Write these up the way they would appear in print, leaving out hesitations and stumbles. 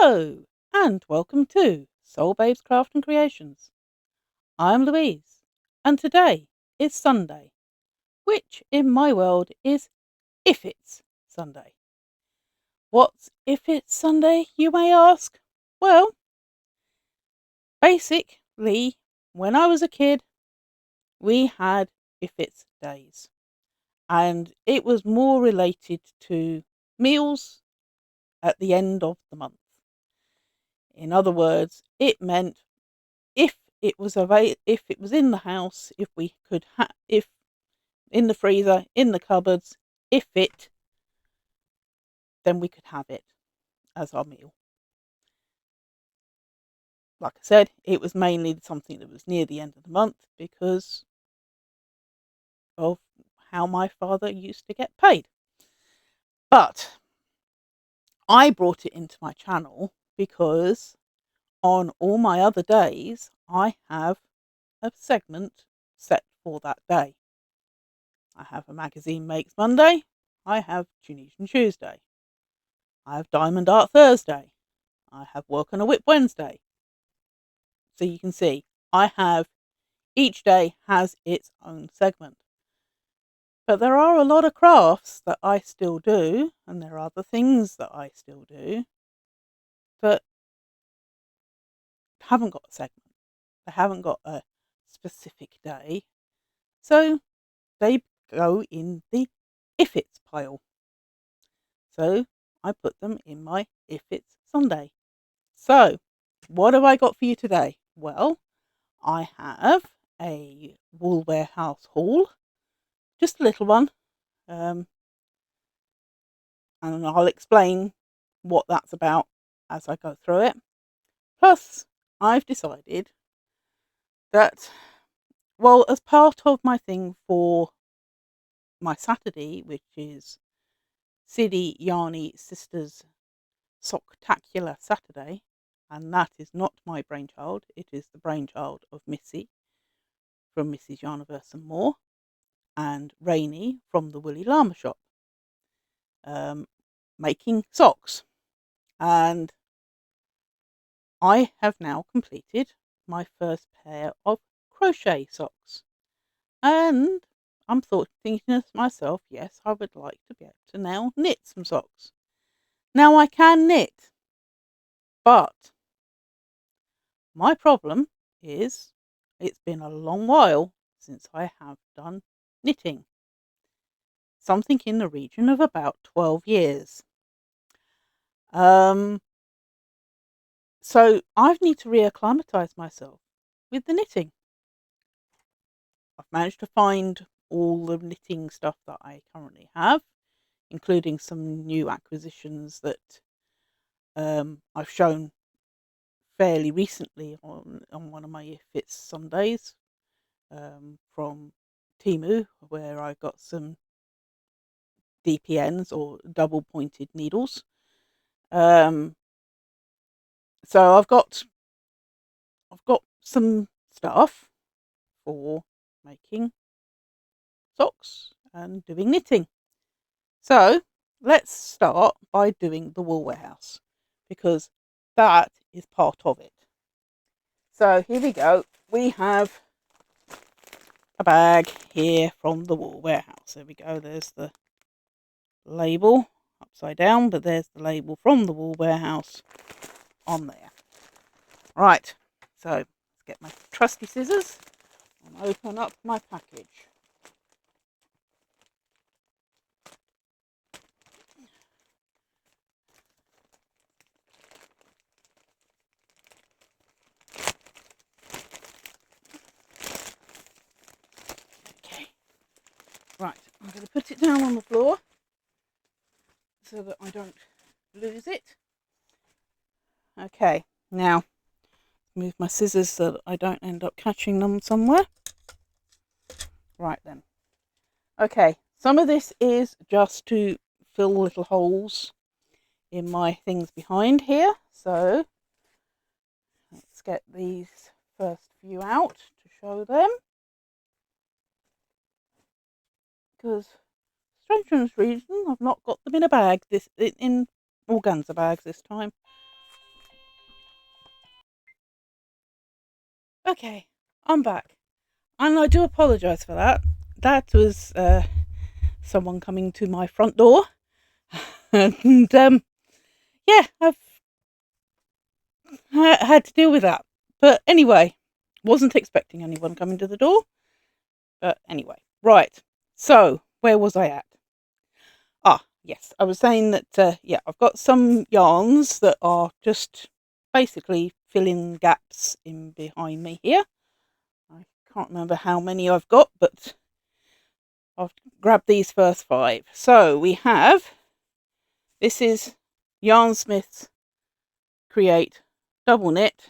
Hello, and welcome to Soul Babes Craft and Creations. I'm Louise, and today is Sunday, which in my world is If It's Sunday. What's If It's Sunday, you may ask? Well, basically, when I was a kid, we had If It's days, and it was more related to meals at the end of the month. In other words, it meant if it was if it was in the house, if we could if in the freezer, in the cupboards, then we could have it as our meal. Like I said, it was mainly something that was near the end of the month because of how my father used to get paid. But I brought it into my channel because on all my other days, I have a segment set for that day. I have a magazine makes Monday. I have Tunisian Tuesday. I have Diamond Art Thursday. I have Work on a Whip Wednesday. So you can see, each day has its own segment. But there are a lot of crafts that I still do, and there are other things that I still do that haven't got a segment. They haven't got a specific day. So they go in the If It's pile. So I put them in my If It's Sunday. So what have I got for you today? Well, I have a Wool Warehouse haul, just a little one, and I'll explain what that's about as I go through it. Plus, I've decided that, well, as part of my thing for my Saturday, which is City Yarny Sisters Socktacular Saturday, and that is not my brainchild, it is the brainchild of Missy from Mrs. Yarniverse and More, and Rainy from the Woolly Llama Shop, making socks. And I have now completed my first pair of crochet socks. And I'm thinking to myself, yes, I would like to be able to now knit some socks. Now I can knit, but my problem is it's been a long while since I have done knitting. Something in the region of about 12 years. So I need to reacclimatise myself with the knitting. I've managed to find all the knitting stuff that I currently have, including some new acquisitions that I've shown fairly recently on one of my If It's Sundays from Temu, where I got some DPNs or double pointed needles. So I've got some stuff for making socks and doing knitting. So let's start by doing the Wool Warehouse because that is part of it. So here we go. We have a bag here from the Wool Warehouse. There we go. There's the label upside down, but there's the label from the Wool Warehouse on there. Right, so let's get my trusty scissors and open up my package. Okay, right, I'm going to put it down on the floor so that I don't lose it. Okay, now move my scissors so that I don't end up catching them somewhere. Right then. Okay, some of this is just to fill little holes in my things behind here. So let's get these first few out to show them. Because strange reason, I've not got them in a bag in organza bags this time. Okay, I'm back. And I do apologise for that. That was someone coming to my front door. And yeah, I've had to deal with that. But anyway, wasn't expecting anyone coming to the door. But anyway, right. So, where was I at? Ah, yes, I was saying that, yeah, I've got some yarns that are just basically filling gaps in behind me here. I can't remember how many I've got, but I'll grab these first 5. So we have, this is Yarnsmiths Create Double Knit,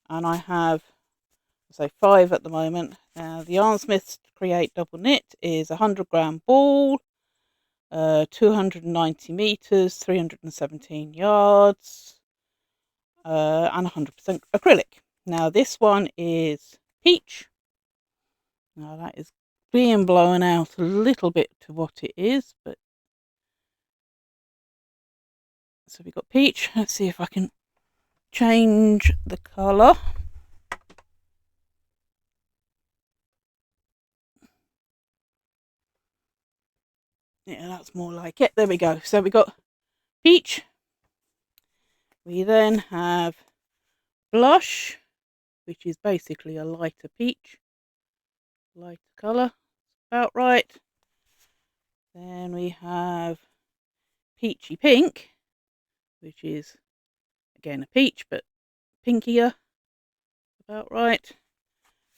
and I have, say, 5 at the moment. Now, the Yarnsmiths Create Double Knit is a 100-gram ball, 290 meters, 317 yards, and 100% acrylic. Now, this one is peach. Now, that is being blown out a little bit to what it is, but so we've got peach. Let's see if I can change the colour. Yeah, that's more like it. There we go. So we got peach. We then have blush, which is basically a lighter peach. Lighter colour, about right. Then we have peachy pink, which is again a peach but pinkier, about right.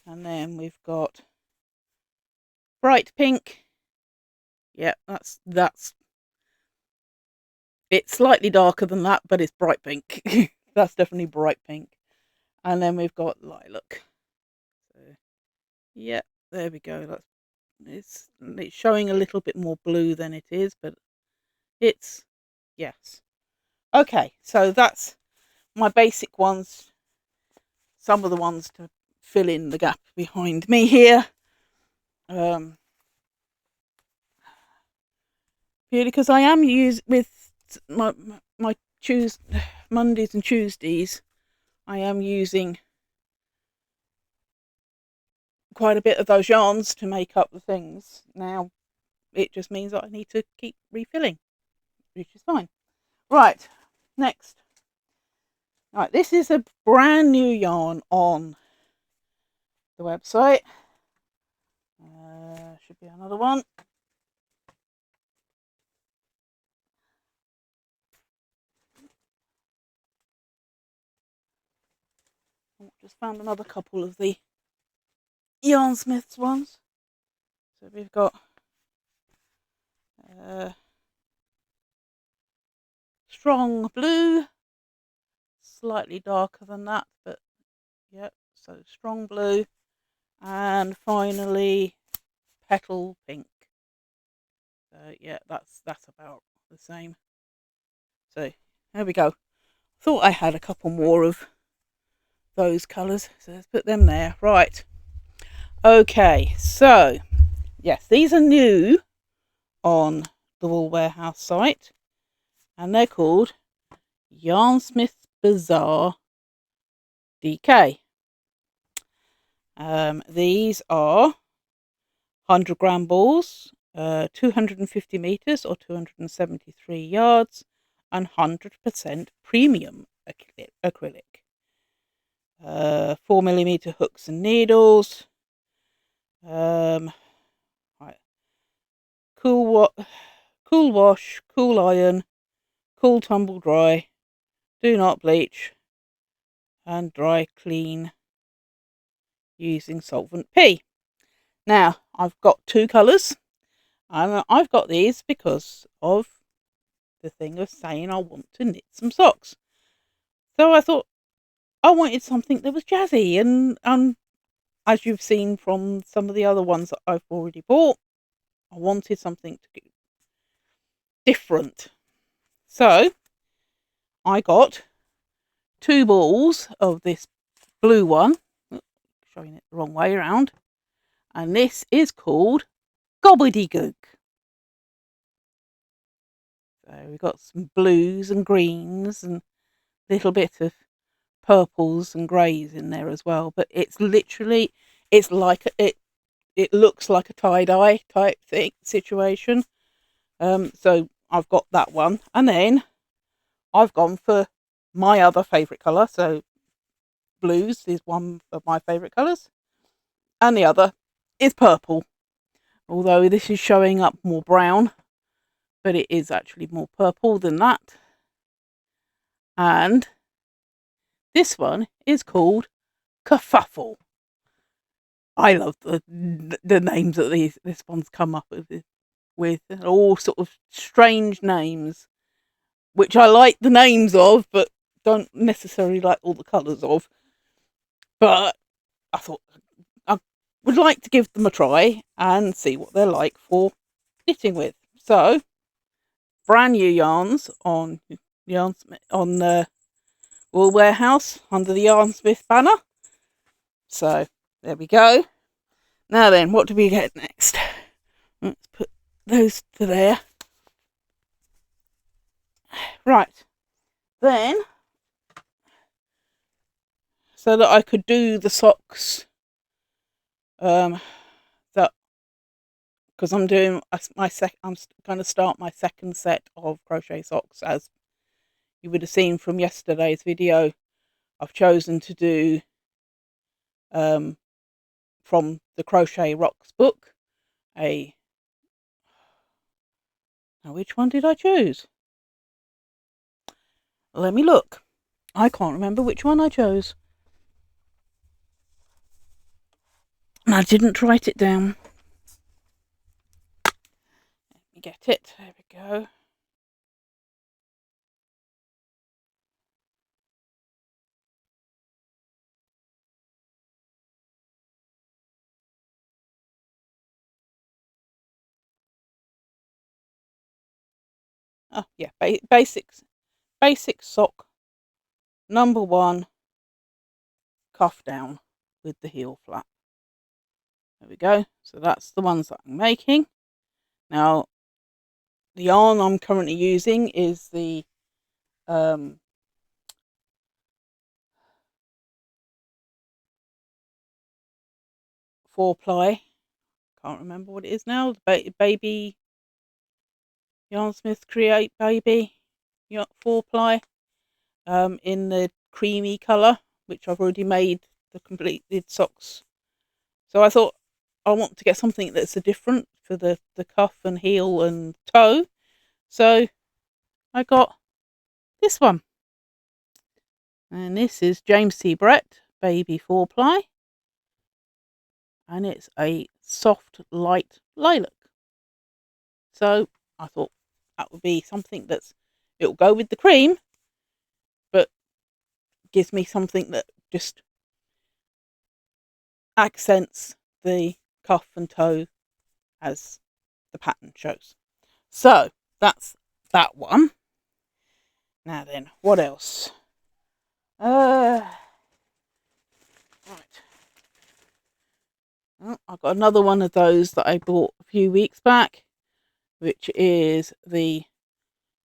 And then we've got bright pink. Yeah, that's it's slightly darker than that, but it's bright pink. That's definitely bright pink. And then we've got lilac. So yeah, there we go. It's showing a little bit more blue than it is, but it's, yes. Okay, so that's my basic ones. Some of the ones to fill in the gap behind me here. Purely because I am with my Mondays and Tuesdays, I am using quite a bit of those yarns to make up the things. Now, it just means that I need to keep refilling, which is fine. Right, next. Right, this is a brand new yarn on the website. Should be another one. Oh, just found another couple of the Yarnsmiths ones. So we've got strong blue, slightly darker than that, but yep, so strong blue, and finally petal pink. So yeah, that's about the same. So there we go. Thought I had a couple more of those colours, so let's put them there. Right. Okay, so yes, these are new on the Wool Warehouse site, and they're called Yarnsmiths Bazaar DK. These are 100-gram balls, 250 meters or 273 yards, and 100% premium acrylic. 4mm hooks and needles. Right. Cool wash, cool iron, cool tumble dry, do not bleach, and dry clean using solvent P. Now, I've got 2 colours, and I've got these because of the thing of saying I want to knit some socks. So I thought I wanted something that was jazzy, and as you've seen from some of the other ones that I've already bought, I wanted something to be different. So I got 2 balls of this blue one, showing it the wrong way around, and this is called Gobbledygook. So we've got some blues and greens and a little bit of purples and greys in there as well. But it's literally, it's like it looks like a tie-dye type thing situation. So I've got that one, and then I've gone for my other favourite colour. So blues is one of my favourite colours, and the other is purple. Although this is showing up more brown, but it is actually more purple than that. And this one is called Kerfuffle. I love the names that this one's come up with all sort of strange names, which I like the names of, but don't necessarily like all the colours of. But I thought I would like to give them a try and see what they're like for knitting with. So, brand new yarns on the Wool Warehouse under the Yarnsmith banner. So there we go. Now then, what do we get next? Let's put those to there. Right. Then, so that I could do the socks, that because I'm doing I'm going to start my second set of crochet socks, as you would have seen from yesterday's video. I've chosen to do from the Crochet Rocks book now which one did I choose? Let me look. I can't remember which one I chose. And I didn't write it down. Let me get it. There we go. Oh yeah, basic sock number 1, cuff down with the heel flap. There we go. So that's the ones that I'm making. Now, the yarn I'm currently using is the 4-ply. Can't remember what it is now. Baby Yarnsmith Create Baby 4-ply in the creamy colour, which I've already made the completed socks. So I thought I want to get something that's a different for the cuff and heel and toe. So I got this one. And this is James C. Brett Baby 4-ply. And it's a soft, light lilac. So I thought that would be something it'll go with the cream, but gives me something that just accents the cuff and toe as the pattern shows. So that's that one. Now then, what else? Right. Oh, I've got another one of those that I bought a few weeks back, which is the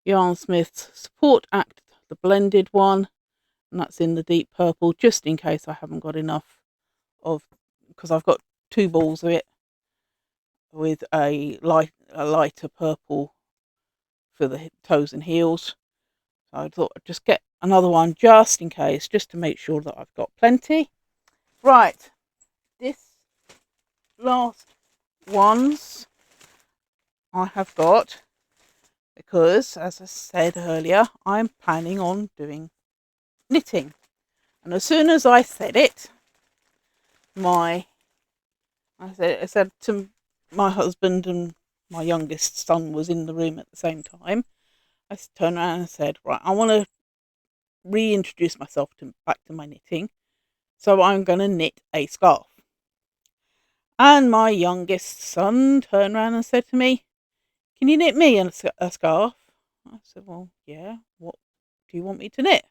Yarnsmith's Support Act, the blended one, and that's in the deep purple, just in case I haven't got enough because I've got 2 balls of it with a lighter purple for the toes and heels. So I thought I'd just get another one just in case, just to make sure that I've got plenty. Right, this last ones I have got because, as I said earlier, I'm planning on doing knitting. And as soon as I said it, I said to my husband, and my youngest son was in the room at the same time. I turned around and said, right, I want to reintroduce myself back to my knitting. So I'm going to knit a scarf. And my youngest son turned around and said to me, can you knit me a scarf? I said, well, yeah, what do you want me to knit?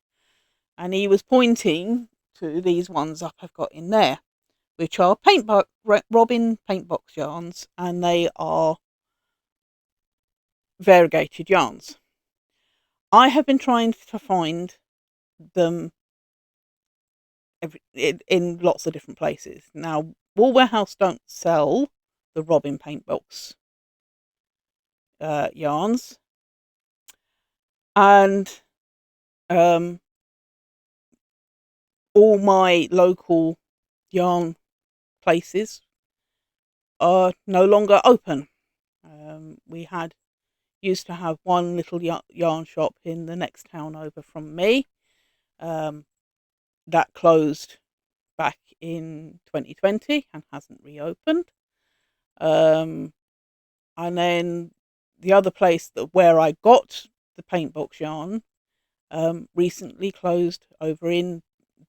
And he was pointing to these ones up I've got in there, which are Robin Paintbox yarns, and they are variegated yarns. I have been trying to find them in lots of different places. Now, Wool Warehouse don't sell the Robin Paint Box yarns, and all my local yarn places are no longer open. We used to have one little yarn shop in the next town over from me. That closed back in 2020 and hasn't reopened. And then the other place where I got the paint box yarn recently closed over in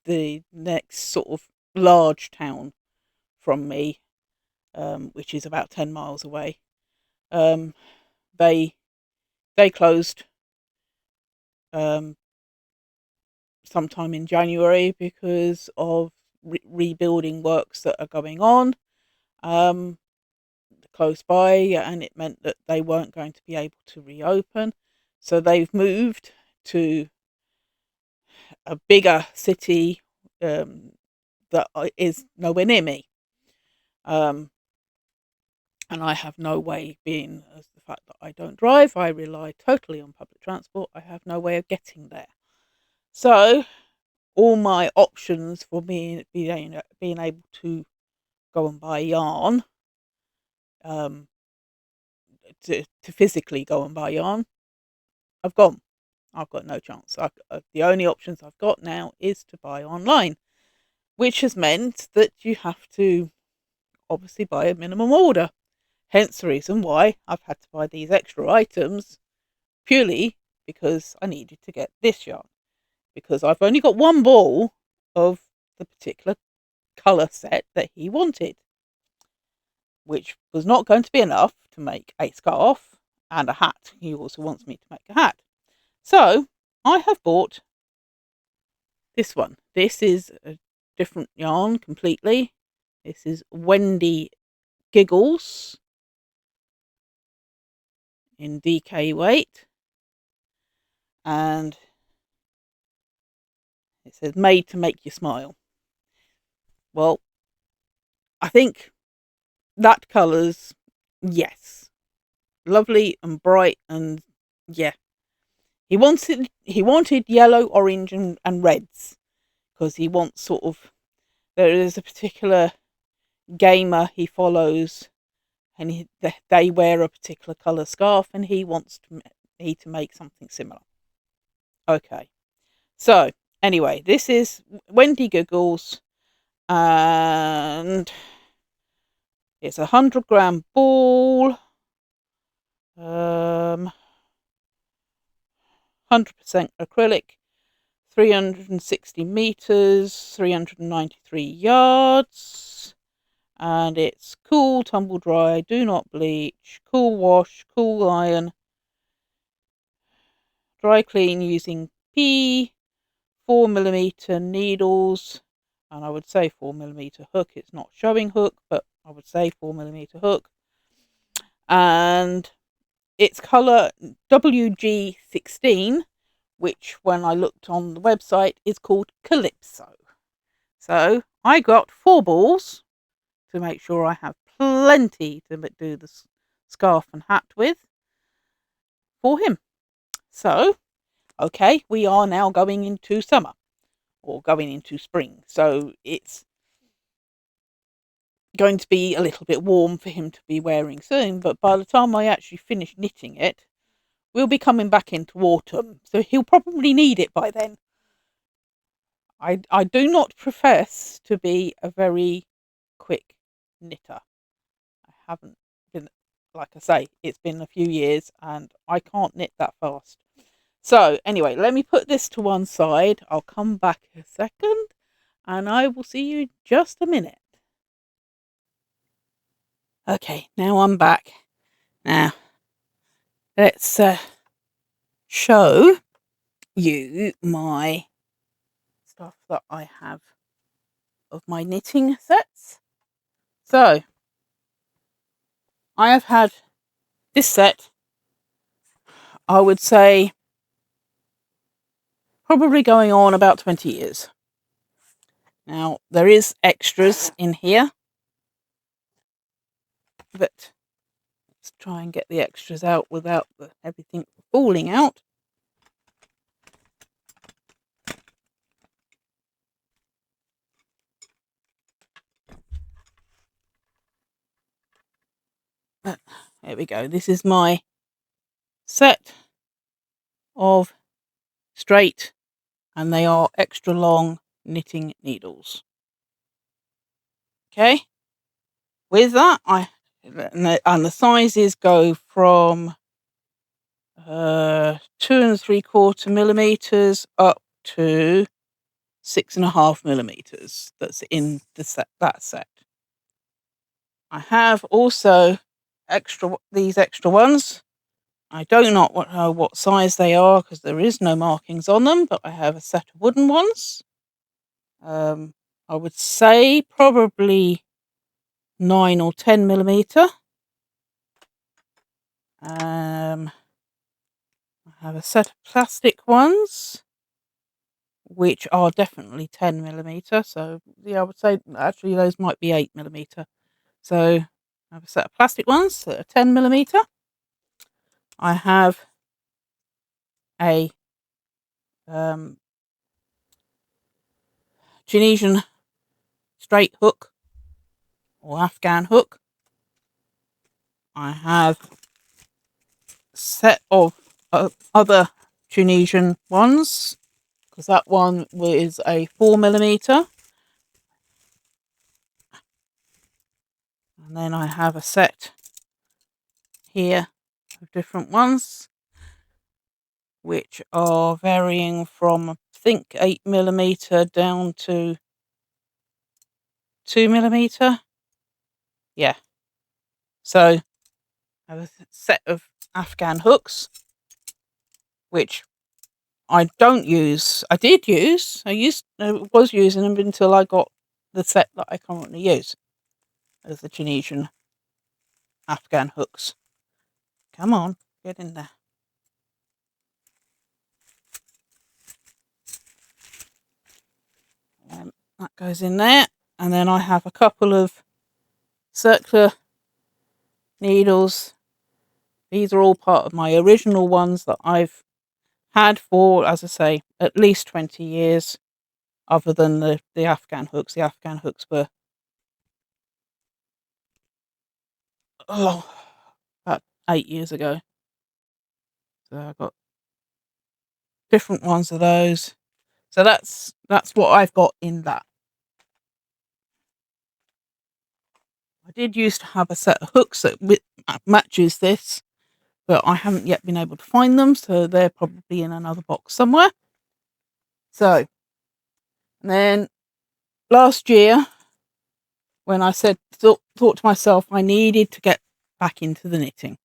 the next sort of large town from me, which is about 10 miles away. They closed sometime in January because of rebuilding works that are going on close by, and it meant that they weren't going to be able to reopen. So they've moved to a bigger city that is nowhere near me. And I have no way, being as the fact that I don't drive, I rely totally on public transport. I have no way of getting there. So all my options for being able to go and buy yarn, to physically go and buy yarn, I've gone. I've got no chance. The only options I've got now is to buy online, which has meant that you have to obviously buy a minimum order. Hence the reason why I've had to buy these extra items, purely because I needed to get this yarn. Because I've only got one ball of the particular colour set that he wanted, which was not going to be enough to make a scarf and a hat. He also wants me to make a hat. So I have bought this one. This is a different yarn completely. This is Wendy Giggles in DK weight, and it says made to make you smile. Well, I think that colour's, yes, lovely and bright, and yeah. He wanted yellow, orange and reds, because he wants sort of, there is a particular gamer he follows, and they wear a particular colour scarf, and he wants me to make something similar. Okay, so anyway, this is Wendy Giggles, and it's 100-gram ball, 100% acrylic, 360 meters, 393 yards, and it's cool, tumble dry, do not bleach, cool wash, cool iron, dry clean using P, 4mm needles, and I would say 4mm hook. It's not showing hook, but I would say 4mm hook, and it's colour WG16, which when I looked on the website is called Calypso. So I got 4 balls to make sure I have plenty to do the scarf and hat with for him. So, okay, we are now going into summer, or going into spring. So it's going to be a little bit warm for him to be wearing soon, but by the time I actually finish knitting it, we'll be coming back into autumn, so he'll probably need it by then. I do not profess to be a very quick knitter. I haven't been, like I say, it's been a few years and I can't knit that fast. So anyway, let me put this to one side. I'll come back a second and I will see you in just a minute. Okay, now I'm back. Now, let's show you my stuff that I have of my knitting sets. So, I have had this set, I would say, probably going on about 20 years. Now, there is extras in here, but let's try and get the extras out without everything falling out. There we go. This is my set of straight, and they are extra long knitting needles. Okay. With that, and the sizes go from 2 3/4 millimeters up to 6.5 millimeters. That's in that set. I have also these extra ones. I do not know what size they are because there is no markings on them, but I have a set of wooden ones. I would say probably 9 or 10 millimeter. I have a set of plastic ones, which are definitely 10 millimeter. So yeah, I would say actually those might be 8 millimeter. So I have a set of plastic ones that are 10 millimeter. I have a Tunisian straight hook or Afghan hook. I have a set of other Tunisian ones, because that one was a 4 millimeter. And then I have a set here of different ones, which are varying from, I think, 8 millimeter down to 2 millimeter. Yeah. So I have a set of Afghan hooks, which I don't use. I was using them until I got the set that I currently use as the Tunisian Afghan hooks. Come on, get in there. That goes in there. And then I have a couple of circular needles. These are all part of my original ones that I've had for, as I say, at least 20 years, other than the Afghan hooks. The Afghan hooks were about 8 years ago. So I've got different ones of those. So that's what I've got in that. I did used to have a set of hooks that matches this, but I haven't yet been able to find them, so they're probably in another box somewhere. So, and then last year, when I thought to myself I needed to get back into the knitting,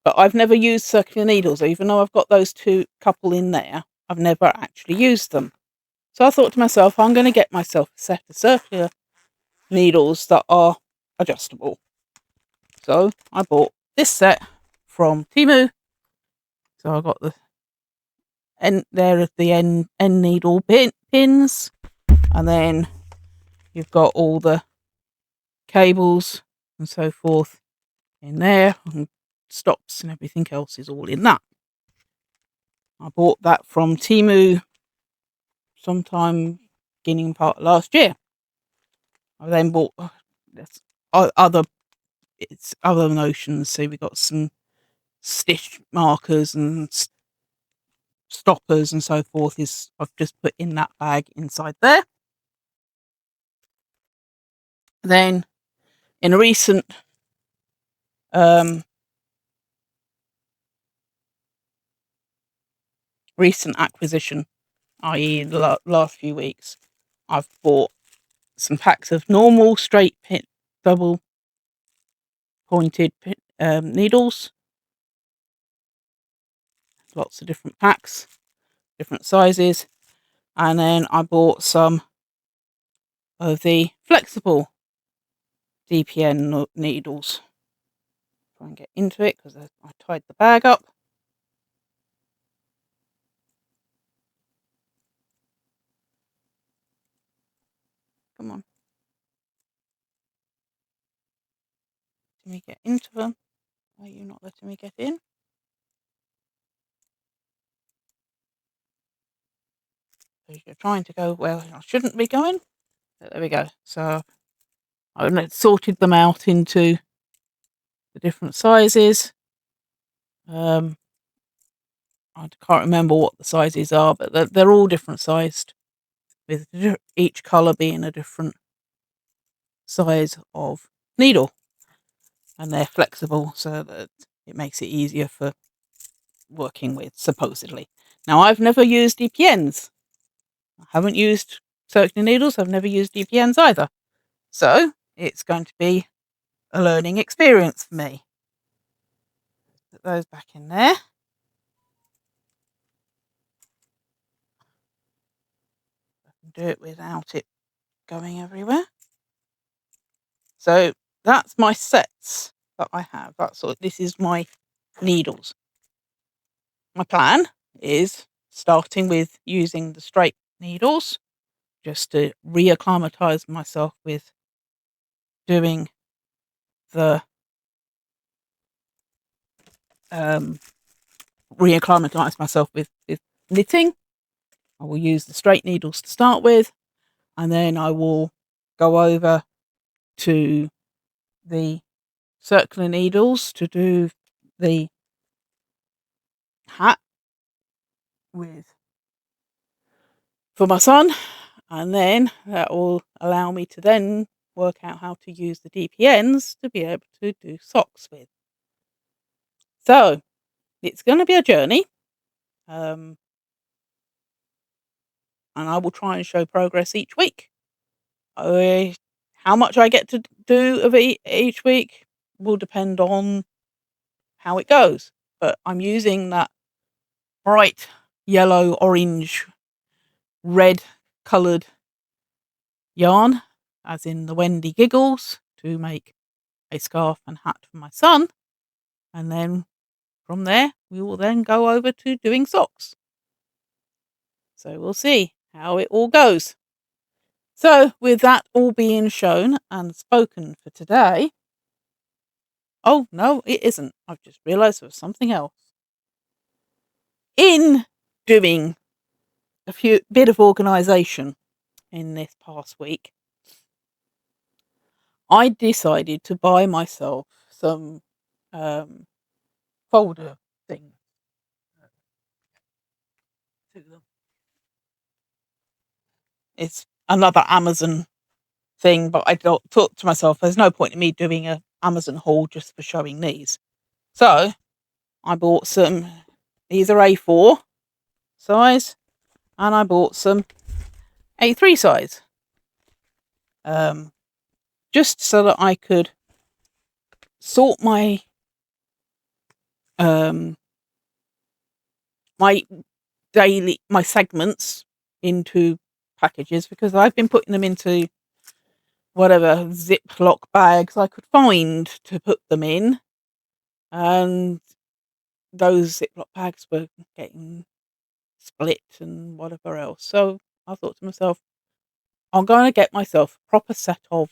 but I've never used circular needles, even though I've got those couple in there, I've never actually used them. So I thought to myself, I'm going to get myself a set of circular needles that are adjustable. So I bought this set from Temu. So I got the end needle pins, and then you've got all the cables and so forth in there, and stops and everything else is all in that. I bought that from Temu sometime beginning part of last year. I then bought other notions. So we got some stitch markers and stoppers and so forth. I've just put in that bag inside there. Then in a recent acquisition, i.e. the last few weeks, I've bought some packs of normal straight double pointed needles. Lots of different packs, different sizes. And then I bought some of the flexible DPN needles. Try and get into it because I tied the bag up. Come on. Let me get into them. Why are you not letting me get in? Because you're trying to go where I shouldn't be going. But there we go. So I've sorted them out into the different sizes. I can't remember what the sizes are, but they're all different sized, with each colour being a different size of needle. And they're flexible so that it makes it easier for working with, supposedly. Now, I've never used DPNs. I haven't used circular needles. I've never used DPNs either. So it's going to be a learning experience for me. Put those back in there. I can do it without it going everywhere. So that's my sets that I have. This is my needles. My plan is starting with using the straight needles just to reacclimatize myself with doing the reacclimatize myself with knitting. I will use the straight needles to start with, and then I will go over to the circular needles to do the hat for my son, and then that will allow me to then work out how to use the DPNs to be able to do socks with. So it's going to be a journey, and I will try and show progress each week. How much I get to do of each week will depend on how it goes. But I'm using that bright yellow, orange, red coloured yarn, as in the Wendy Giggles, to make a scarf and hat for my son. And then from there, we will then go over to doing socks. So we'll see how it all goes. So with that all being shown and spoken for today, oh no, it isn't. I've just realised there was something else. In doing a bit of organisation in this past week, I decided to buy myself some folder things. It's another Amazon thing, but I thought to myself, there's no point in me doing an Amazon haul just for showing these. So I bought some. These are A4 size, and I bought some A3 size. Just so that I could sort my my segments into packages, because I've been putting them into whatever Ziploc bags I could find to put them in, and those Ziploc bags were getting split and whatever else. So I thought to myself, I'm going to get myself a proper set of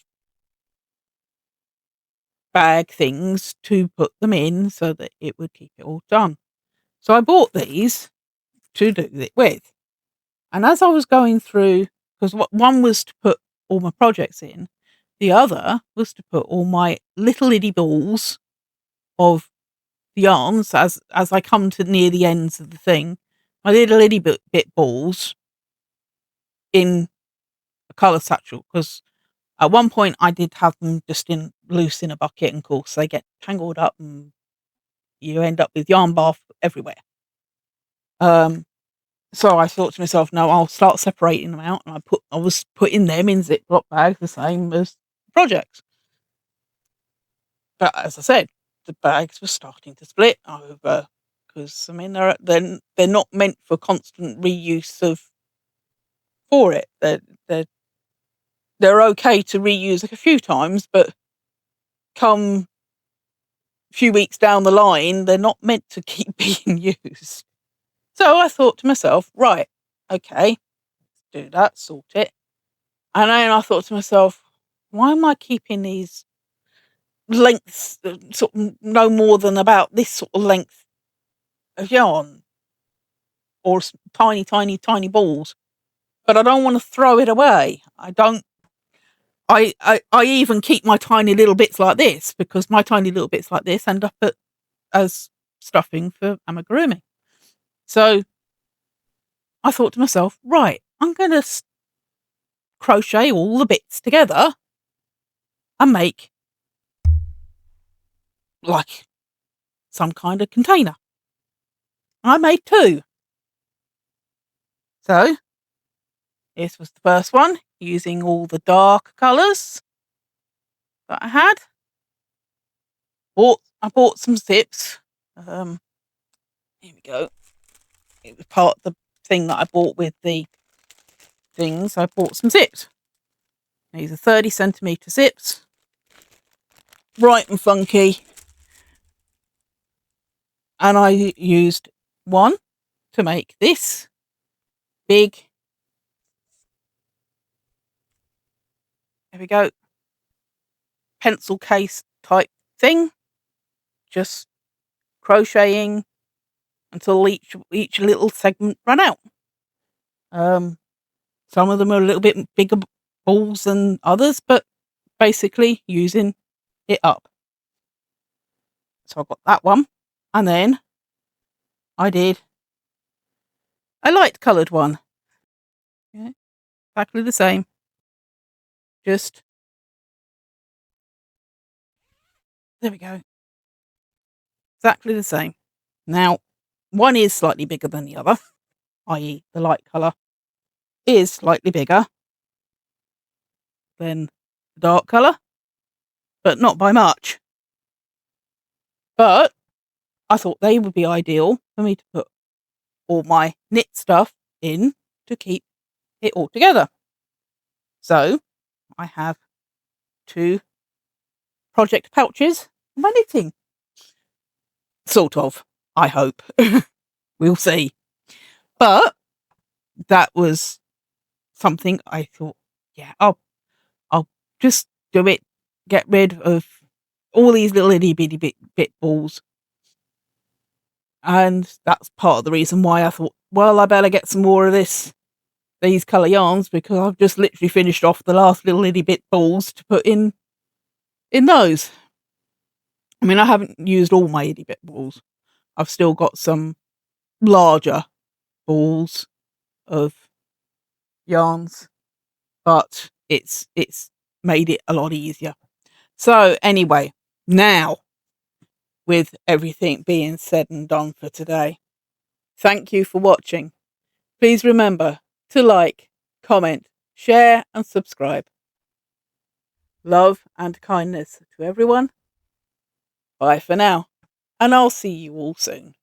bag things to put them in so that it would keep it all done. So I bought these to do it with. And as I was going through, because one was to put all my projects in, the other was to put all my little itty balls of yarns as I come to near the ends of the thing, my little itty bit balls in a colour satchel, because at one point I did have them just loose in a bucket, and of course they get tangled up and you end up with yarn bath everywhere. So I thought to myself, no, I'll start separating them out, and I was putting them in Ziploc bags, the same as projects. But as I said, the bags were starting to split over, because I mean they're not meant for constant reuse for it. They're okay to reuse like a few times, but come a few weeks down the line, they're not meant to keep being used. So I thought to myself, right, okay, do that, sort it. And then I thought to myself, why am I keeping these lengths, sort of no more than about this sort of length of yarn, or tiny, tiny, tiny balls? But I don't want to throw it away. I don't. I even keep my tiny little bits like this, because my tiny little bits like this end up as stuffing for amigurumi. So I thought to myself, right, I'm going to crochet all the bits together and make like some kind of container. I made 2. So this was the first one, using all the dark colours that I had. I bought some zips. Here we go. It was part of the thing that I bought with the things. I bought some zips. These are 30cm zips. Bright and funky. And I used one to make this big, there we go, pencil case type thing. Just crocheting until each little segment ran out. Some of them are a little bit bigger balls than others, but basically using it up. So I got that one, and then I did a light coloured one. Yeah, exactly the same. Just, there we go. Exactly the same. Now, one is slightly bigger than the other, i.e. the light colour is slightly bigger than the dark colour, but not by much. But I thought they would be ideal for me to put all my knit stuff in to keep it all together. So I have 2 project pouches for my knitting. Sort of, I hope. We'll see. But that was something I thought, yeah, I'll just do it, get rid of all these little itty bitty bit balls. And that's part of the reason why I thought, well, I better get some more of these colour yarns, because I've just literally finished off the last little itty bit balls to put in those. I mean, I haven't used all my itty bit balls. I've still got some larger balls of yarns, but it's made it a lot easier. So anyway, now, with everything being said and done for today, thank you for watching. Please remember to like, comment, share and subscribe. Love and kindness to everyone. Bye for now, and I'll see you all soon.